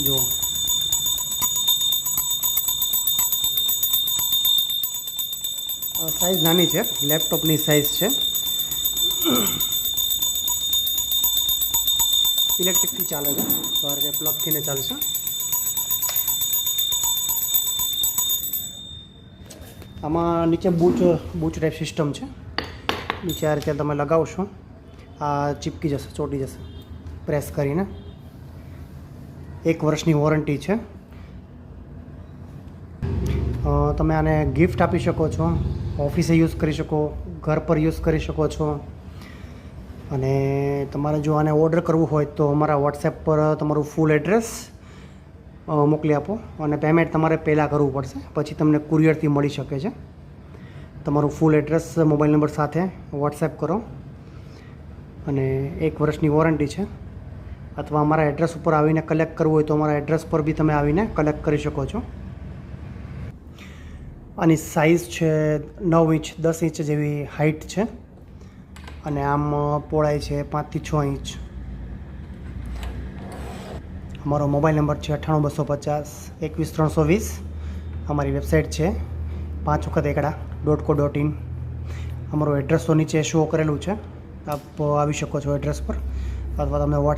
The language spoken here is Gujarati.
જો સાઇઝ નાની છે, લેપટોપની સાઇઝ છે. ઇલેક્ટ્રિકથી ચાલે છે, તો આ રીતે પ્લગથીને ચાલશે. આમાં નીચે બૂચ ટાઈપ સિસ્ટમ છે. નીચે આ રીતે તમે લગાવશો, આ ચીપકી જશે, ચોંટી જશે પ્રેસ કરીને. 1 વર્ષની વોરંટી છે. તમે આને ગિફ્ટ આપી શકો છો, ઓફિસે યુઝ કરી શકો, ઘર પર યુઝ કરી શકો છો. અને તમારે જો આને ઓર્ડર કરવું હોય તો અમારા વોટ્સએપ પર તમારું ફૂલ એડ્રેસ મોકલી આપો, અને પેમેન્ટ તમારે પહેલાં કરવું પડશે, પછી તમને કુરિયરથી મળી શકે છે. તમારું ફૂલ એડ્રેસ મોબાઈલ નંબર સાથે વોટ્સએપ કરો, અને 1 વર્ષની વોરંટી છે. અથવા અમારા એડ્રેસ ઉપર આવીને કલેક્ટ કરવું હોય તો અમારા એડ્રેસ પર બી તમે આવીને કલેક્ટ કરી શકો છો. આની સાઇઝ છે 9 ઇંચ, 10 ઇંચ જેવી હાઇટ છે, અને આમ પહોળાઈ છે 5 થી 6 ઇંચ. અમારો મોબાઈલ નંબર છે 98250 21320. અમારી વેબસાઇટ છે 5wakadekada.co.in. અમારું એડ્રેસ તો નીચે શો કરેલું છે, આપ આવી શકો છો એડ્રેસ પર, અથવા તમને વોટ્સએપ